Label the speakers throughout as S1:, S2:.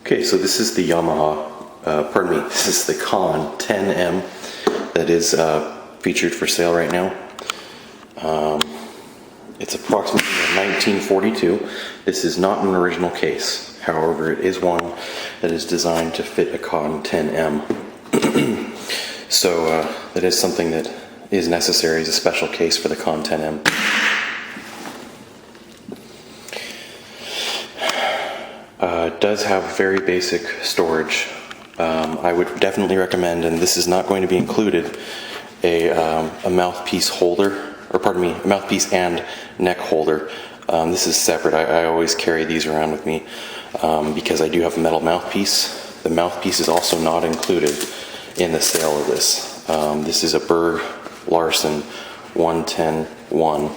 S1: Okay, so this is the this is the Conn 10m that is featured for sale right now. It's approximately 1942. This is not an original case. However, it is one that is designed to fit a Conn 10m. So that is something that is necessary as a special case for the Conn 10m. It does have very basic storage. I would definitely recommend, and this is not going to be included, a mouthpiece holder, or pardon me, a mouthpiece and neck holder. This is separate. I always carry these around with me because I do have a metal mouthpiece. The mouthpiece is also not included in the sale of this. This is a Berg Larson 110-1,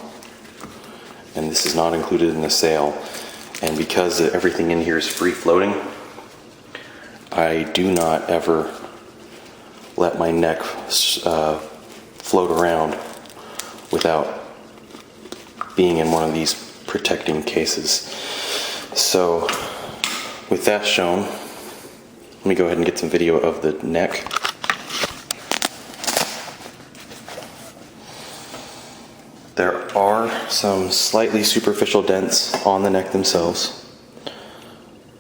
S1: and this is not included in the sale. And because everything in here is free floating, I do not ever let my neck float around without being in one of these protecting cases. So with that shown, let me go ahead and get some video of the neck. There are some slightly superficial dents on the neck themselves.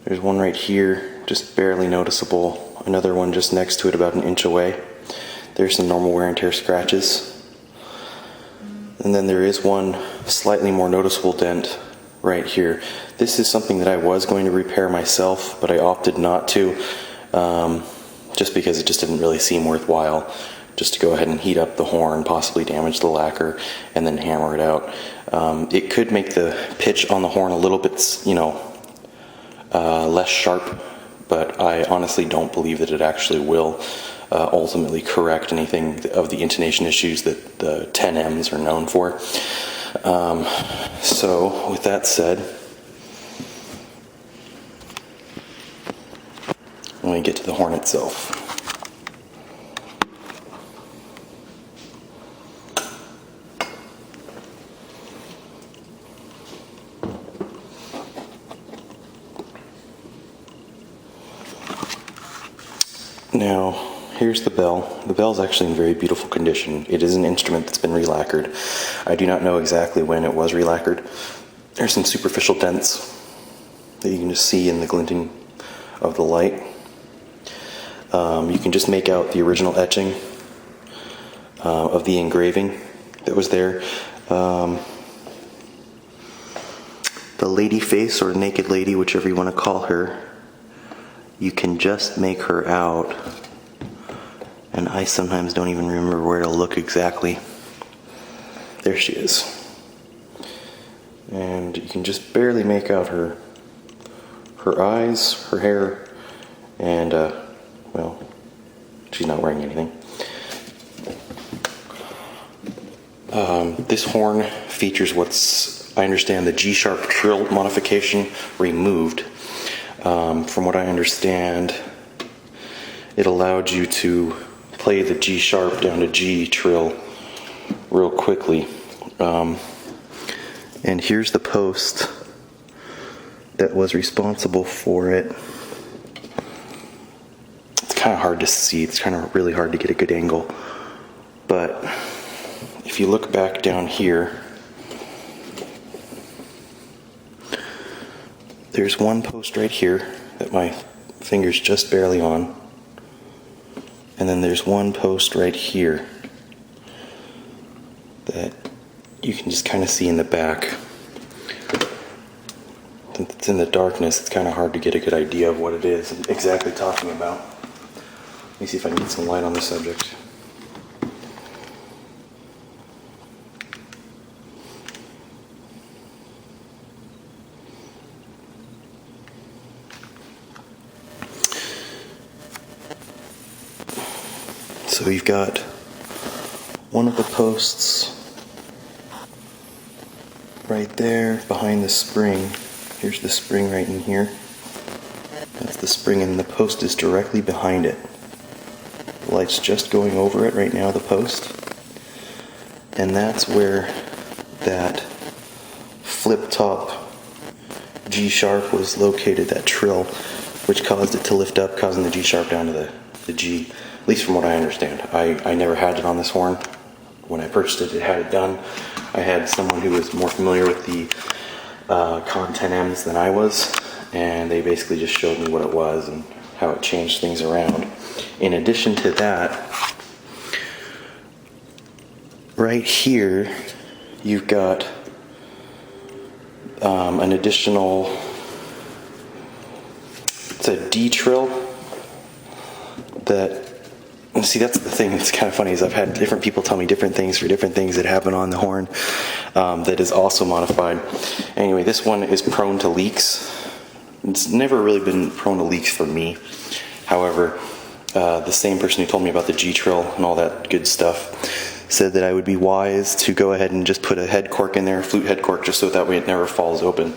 S1: There's one right here, just barely noticeable. Another one just next to it, about an inch away. There's some normal wear and tear scratches. And then there is one slightly more noticeable dent right here. This is something that I was going to repair myself, but I opted not to, just because it just didn't really seem worthwhile. Just to go ahead and heat up the horn, possibly damage the lacquer, and then hammer it out. It could make the pitch on the horn a little bit, less sharp, but I honestly don't believe that it actually will ultimately correct anything of the intonation issues that the 10Ms are known for. So, with that said, let me get to the horn itself. Now, here's the bell. The bell's actually in very beautiful condition. It is an instrument that's been relacquered. I do not know exactly when it was relacquered. There's some superficial dents that you can just see in the glinting of the light. You can just make out the original etching of the engraving that was there. The lady face, or naked lady, whichever you want to call her, you can just make her out, and I sometimes don't even remember where to look exactly. There she is. And you can just barely make out her eyes, her hair, and, well, she's not wearing anything. This horn features what's, I understand, the G-sharp trill modification removed. From what I understand, it allowed you to play the G sharp down to G trill real quickly. And here's the post that was responsible for it. It's kind of hard to see. It's kind of really hard to get a good angle. But if you look back down here, there's one post right here that my finger's just barely on. And then there's one post right here that you can just kind of see in the back. Since it's in the darkness, it's kind of hard to get a good idea of what it is I'm exactly talking about. Let me see if I can get some light on the subject. So you've got one of the posts right there behind the spring. Here's the spring right in here. That's the spring, and the post is directly behind it. The light's just going over it right now, the post. And that's where that flip top G sharp was located, that trill. which caused it to lift up, causing the G sharp down to the G, at least from what I understand. I never had it on this horn. When I purchased it, it had it done. I had someone who was more familiar with the Conn 10m's than I was, and they basically just showed me what it was and how it changed things around. In addition to that, right here, you've got an additional, it's a D trill that, see, that's the thing that's kind of funny, is I've had different people tell me different things for different things that happen on the horn that is also modified. Anyway, this one is prone to leaks. It's never really been prone to leaks for me. However, the same person who told me about the G trill and all that good stuff said that I would be wise to go ahead and just put a head cork in there, flute head cork, just so that way it never falls open,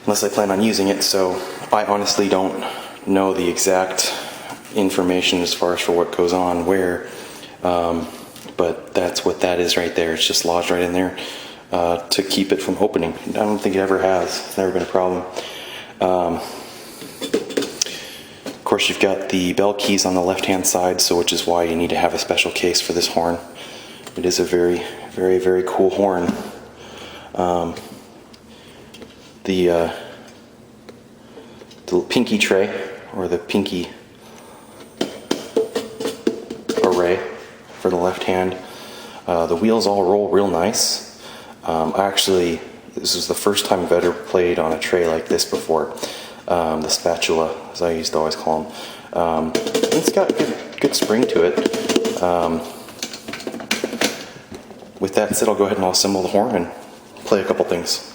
S1: unless I plan on using it. So I honestly don't know the exact information as far as for what goes on where, but that's what that is right there. It's just lodged right in there to keep it from opening. I don't think it ever has. It's never been a problem. Of course, you've got the bell keys on the left hand side, so which is why you need to have a special case for this horn. It is a very, very, very cool horn. The pinky tray, or the pinky array for the left hand. The wheels all roll real nice. Actually, this is the first time I've ever played on a tray like this before. The spatula, as I used to always call them. It's got good spring to it. With that said, I'll go ahead and I'll assemble the horn and play a couple things.